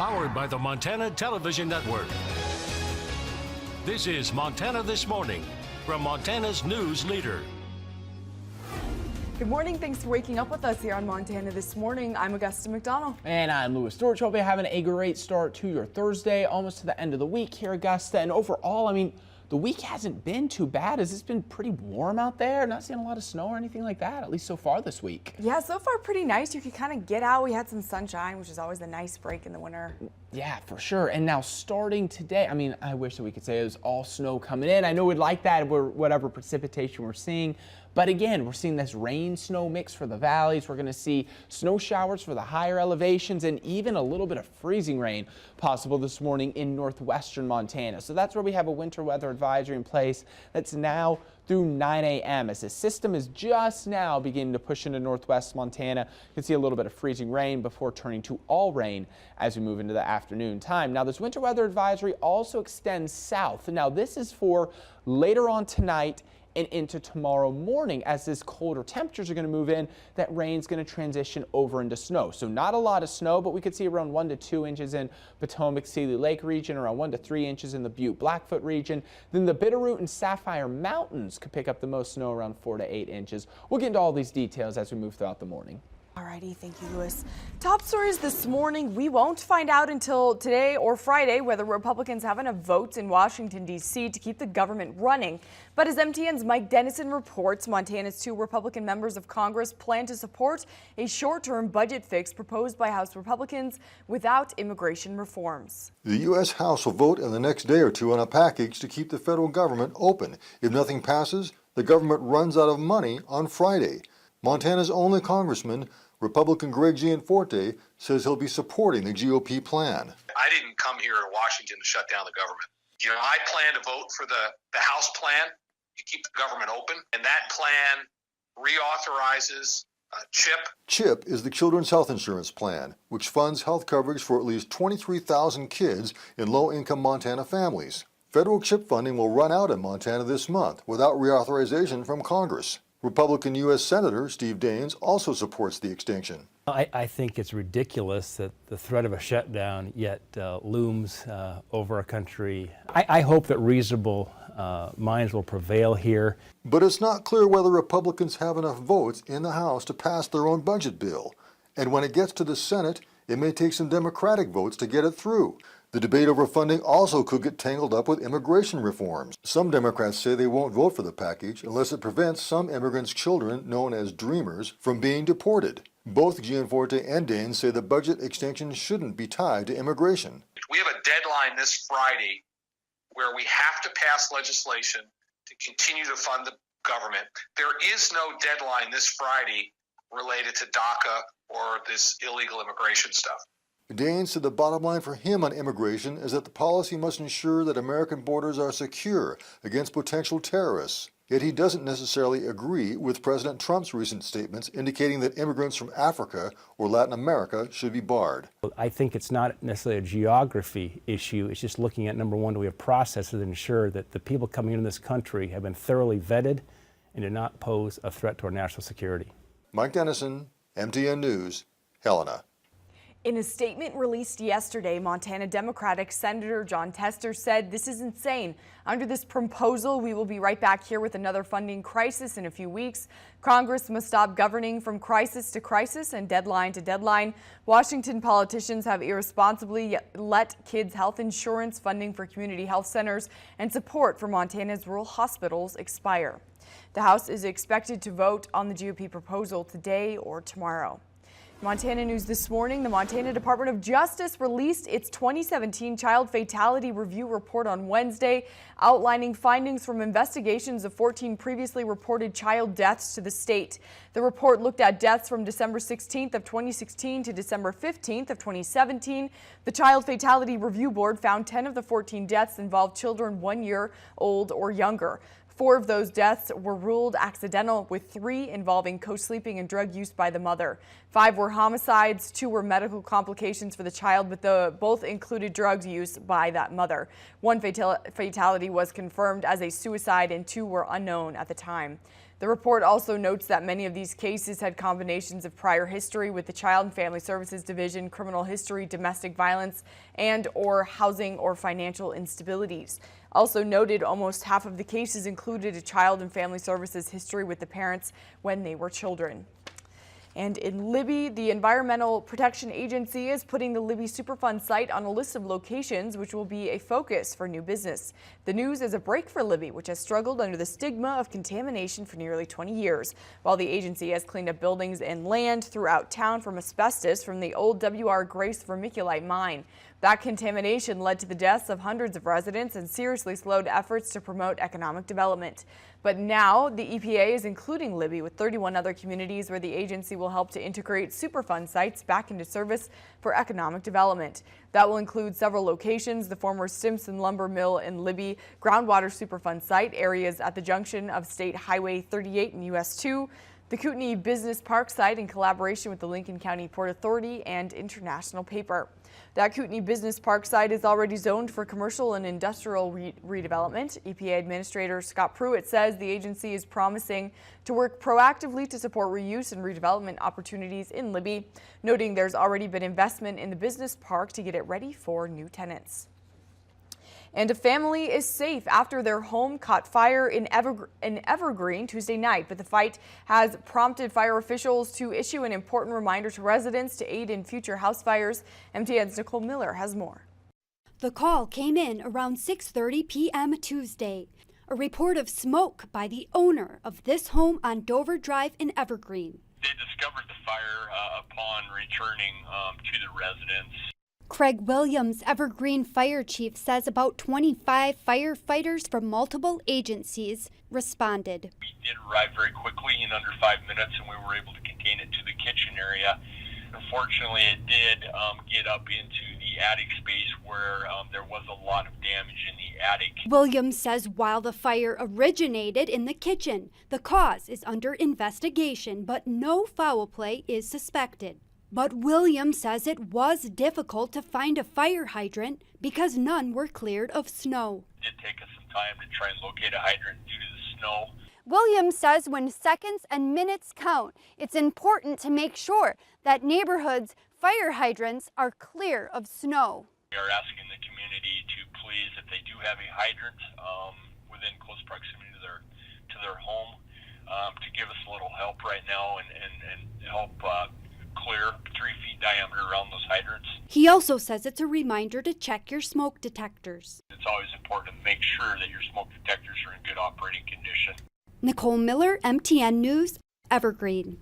Powered by the Montana Television Network. This is Montana This Morning from Montana's news leader. Good morning. Thanks for waking up with us here on Montana This Morning. I'm Augusta McDonald. And I'm Louis Stewart. Hope you're having a great start to your Thursday, almost to the end of the week here, Augusta. And overall, I mean, the week hasn't been too bad. It's been pretty warm out there. Not seeing a lot of snow or anything like that, at least so far this week. Yeah, so far pretty nice. You could kind of get out. We had some sunshine, which is always a nice break in the winter. Yeah, for sure. And now starting today, I mean, I wish that we could say it was all snow coming in. I know we'd like that, whatever precipitation we're seeing. But again, we're seeing this rain-snow mix for the valleys. We're going to see snow showers for the higher elevations and even a little bit of freezing rain possible this morning in northwestern Montana. So that's where we have a winter weather advisory in place that's now through 9 a.m. as the system is just now beginning to push into northwest Montana. You can see a little bit of freezing rain before turning to all rain as we move into the afternoon time. Now, this winter weather advisory also extends south. Now, this is for later on tonight and into tomorrow morning. As this colder temperatures are going to move in, that rain's going to transition over into snow. So not a lot of snow, but we could see around 1 to 2 inches in Potomac-Seeley Lake region, around 1 to 3 inches in the Butte-Blackfoot region. Then the Bitterroot and Sapphire Mountains could pick up the most snow, around 4 to 8 inches. We'll get into all these details as we move throughout the morning. Alrighty, thank you, Louis. Top stories this morning. We won't find out until today or Friday whether Republicans have enough votes in Washington, D.C. to keep the government running. But as MTN's Mike Dennison reports, Montana's 2 Republican members of Congress plan to support a short-term budget fix proposed by House Republicans without immigration reforms. The U.S. House will vote in the next day or two on a package to keep the federal government open. If nothing passes, the government runs out of money on Friday. Montana's only congressman, Republican Greg Gianforte, says he'll be supporting the GOP plan. I didn't come here to Washington to shut down the government. You know, I plan to vote for the House plan to keep the government open, and that plan reauthorizes CHIP. CHIP is the Children's Health Insurance Plan, which funds health coverage for at least 23,000 kids in low-income Montana families. Federal CHIP funding will run out in Montana this month without reauthorization from Congress. Republican U.S. Senator Steve Daines also supports the extension. I think it's ridiculous that the threat of a shutdown yet looms over our country. I hope that reasonable minds will prevail here. But it's not clear whether Republicans have enough votes in the House to pass their own budget bill. And when it gets to the Senate, it may take some Democratic votes to get it through. The debate over funding also could get tangled up with immigration reforms. Some Democrats say they won't vote for the package unless it prevents some immigrants' children, known as Dreamers, from being deported. Both Gianforte and Daines say the budget extension shouldn't be tied to immigration. We have a deadline this Friday where we have to pass legislation to continue to fund the government. There is no deadline this Friday related to DACA or this illegal immigration stuff. Daines said the bottom line for him on immigration is that the policy must ensure that American borders are secure against potential terrorists. Yet he doesn't necessarily agree with President Trump's recent statements indicating that immigrants from Africa or Latin America should be barred. I think it's not necessarily a geography issue. It's just looking at, number one, do we have processes that ensure that the people coming into this country have been thoroughly vetted and do not pose a threat to our national security. Mike Dennison, MTN News, Helena. In a statement released yesterday, Montana Democratic Senator Jon Tester said, "This is insane. Under this proposal, we will be right back here with another funding crisis in a few weeks. Congress must stop governing from crisis to crisis and deadline to deadline. Washington politicians have irresponsibly let kids' health insurance, funding for community health centers, and support for Montana's rural hospitals expire." The House is expected to vote on the GOP proposal today or tomorrow. Montana news this morning. The Montana Department of Justice released its 2017 Child Fatality Review Report on Wednesday, outlining findings from investigations of 14 previously reported child deaths to the state. The report looked at deaths from December 16th of 2016 to December 15th of 2017. The Child Fatality Review Board found 10 of the 14 deaths involved children 1 year old or younger. 4 of those deaths were ruled accidental, with 3 involving co-sleeping and drug use by the mother. 5 were homicides, 2 were medical complications for the child, but both included drug use by that mother. 1 fatality was confirmed as a suicide and 2 were unknown at the time. The report also notes that many of these cases had combinations of prior history with the Child and Family Services Division, criminal history, domestic violence, and/or housing or financial instabilities. Also noted, almost half of the cases included a Child and Family Services history with the parents when they were children. And in Libby, the Environmental Protection Agency is putting the Libby Superfund site on a list of locations which will be a focus for new business. The news is a break for Libby, which has struggled under the stigma of contamination for nearly 20 years, while the agency has cleaned up buildings and land throughout town from asbestos from the old W.R. Grace vermiculite mine. That contamination led to the deaths of hundreds of residents and seriously slowed efforts to promote economic development. But now the EPA is including Libby with 31 other communities where the agency will help to integrate Superfund sites back into service for economic development. That will include several locations: the former Stimson Lumber Mill in Libby, groundwater Superfund site, areas at the junction of State Highway 38 and US 2, the Kootenai Business Park site in collaboration with the Lincoln County Port Authority and International Paper. That Kootenai Business Park site is already zoned for commercial and industrial redevelopment. EPA Administrator Scott Pruitt says the agency is promising to work proactively to support reuse and redevelopment opportunities in Libby, noting there's already been investment in the business park to get it ready for new tenants. And a family is safe after their home caught fire in Evergreen Tuesday night. But the fight has prompted fire officials to issue an important reminder to residents to aid in future house fires. MTN's Nicole Miller has more. The call came in around 6:30 p.m. Tuesday. A report of smoke by the owner of this home on Dover Drive in Evergreen. They discovered the fire upon returning to the residence. Craig Williams, Evergreen Fire Chief, says about 25 firefighters from multiple agencies responded. We did arrive very quickly in under 5 minutes, and we were able to contain it to the kitchen area. Unfortunately, it did get up into the attic space where there was a lot of damage in the attic. Williams says while the fire originated in the kitchen, the cause is under investigation, but no foul play is suspected. But Williams says it was difficult to find a fire hydrant because none were cleared of snow. It did take us some time to try and locate a hydrant due to the snow. Williams says when seconds and minutes count, it's important to make sure that neighborhoods' fire hydrants are clear of snow. We are asking the community to please, if they do have a hydrant within close proximity to their home, to give us a little help right now and help clear 3 feet diameter around those hydrants. He also says it's a reminder to check your smoke detectors. It's always important to make sure that your smoke detectors are in good operating condition. Nicole Miller, MTN News, Evergreen.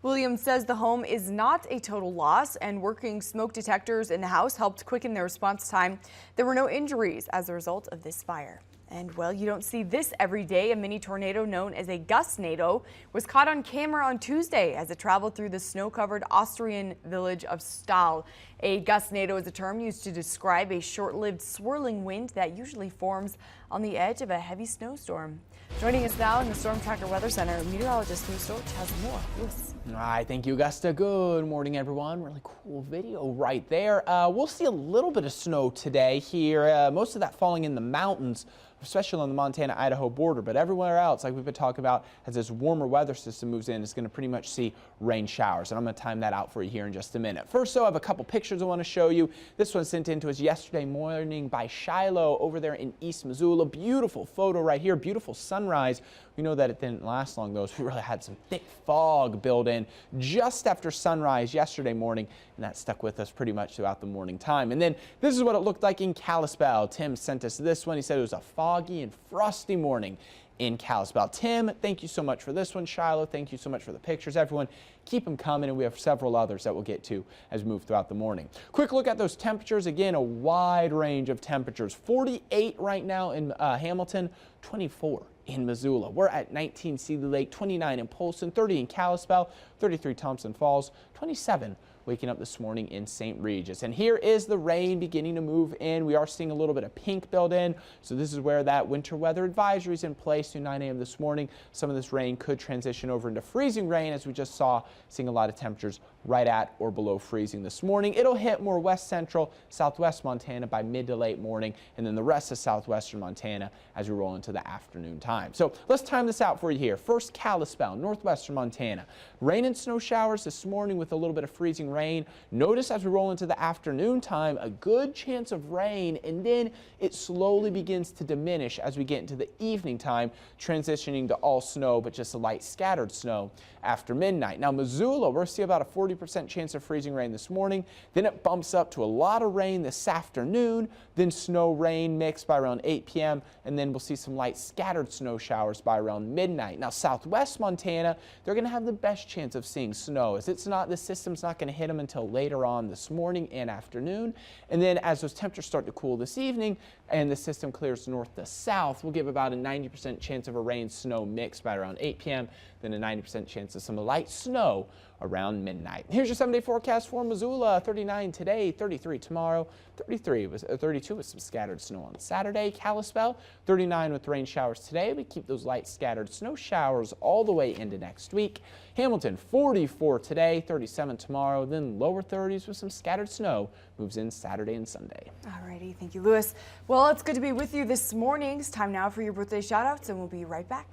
Williams says the home is not a total loss, and working smoke detectors in the house helped quicken their response time. There were no injuries as a result of this fire. And well, you don't see this every day. A mini tornado known as a gustnado was caught on camera on Tuesday as it traveled through the snow-covered Austrian village of Stahl. A gustnado is a term used to describe a short-lived swirling wind that usually forms on the edge of a heavy snowstorm. Joining us now in the Storm Tracker Weather Center, meteorologist Lewis Storch has more. Lewis. All right, thank you, Augusta. Good morning, everyone. Really cool video right there. We'll see a little bit of snow today here, most of that falling in the mountains, especially on the Montana-Idaho border, but everywhere else, like we've been talking about, as this warmer weather system moves in, it's going to pretty much see rain showers, and I'm going to time that out for you here in just a minute. First, though, I have a couple pictures I want to show you. This one sent in to us yesterday morning by Shiloh over there in East Missoula. Beautiful photo right here, beautiful sunrise. We know that it didn't last long, though, so we really had some thick fog build in just after sunrise yesterday morning, and that stuck with us pretty much throughout the morning time. And then this is what it looked like in Kalispell. Tim sent us this one. He said it was a foggy and frosty morning in Kalispell. Tim, thank you so much for this one. Shiloh, thank you so much for the pictures. Everyone, keep them coming, and we have several others that we'll get to as we move throughout the morning. Quick look at those temperatures. Again, a wide range of temperatures. 48 right now in Hamilton, 24 in Missoula. We're at 19 Seeley Lake, 29 in Polson, 30 in Kalispell, 33 Thompson Falls, 27 waking up this morning in St. Regis. And here is the rain beginning to move in. We are seeing a little bit of pink build in. So this is where that winter weather advisory is in place through 9 a.m. this morning. Some of this rain could transition over into freezing rain, as we just saw, seeing a lot of temperatures right at or below freezing this morning. It'll hit more west central, southwest Montana by mid to late morning, and then the rest of southwestern Montana as we roll into the afternoon time. So let's time this out for you here. First, Kalispell, northwestern Montana. Rain and snow showers this morning with a little bit of freezing rain. Notice as we roll into the afternoon time, a good chance of rain, and then it slowly begins to diminish as we get into the evening time, transitioning to all snow, but just a light scattered snow after midnight. Now, Missoula, we're seeing about a 40% chance of freezing rain this morning. Then it bumps up to a lot of rain this afternoon, then snow rain mix by around 8 p.m. and then we'll see some light scattered snow showers by around midnight. Now, southwest Montana, they're going to have the best chance of seeing snow, as the system's not going to hit them until later on this morning and afternoon. And then as those temperatures start to cool this evening and the system clears north to south, we'll give about a 90% chance of a rain-snow mix by around 8 p.m., then a 90% chance of some light snow around midnight. Here's your 7-day forecast for Missoula. 39 today, 33 tomorrow, 32 with some scattered snow on Saturday. Kalispell, 39 with rain showers today. We keep those light scattered snow showers all the way into next week. Hamilton, 44 today, 37 tomorrow, then lower 30s with some scattered snow moves in Saturday and Sunday. Alrighty, thank you, Lewis. Well, it's good to be with you this morning. It's time now for your birthday shout outs, and we'll be right back.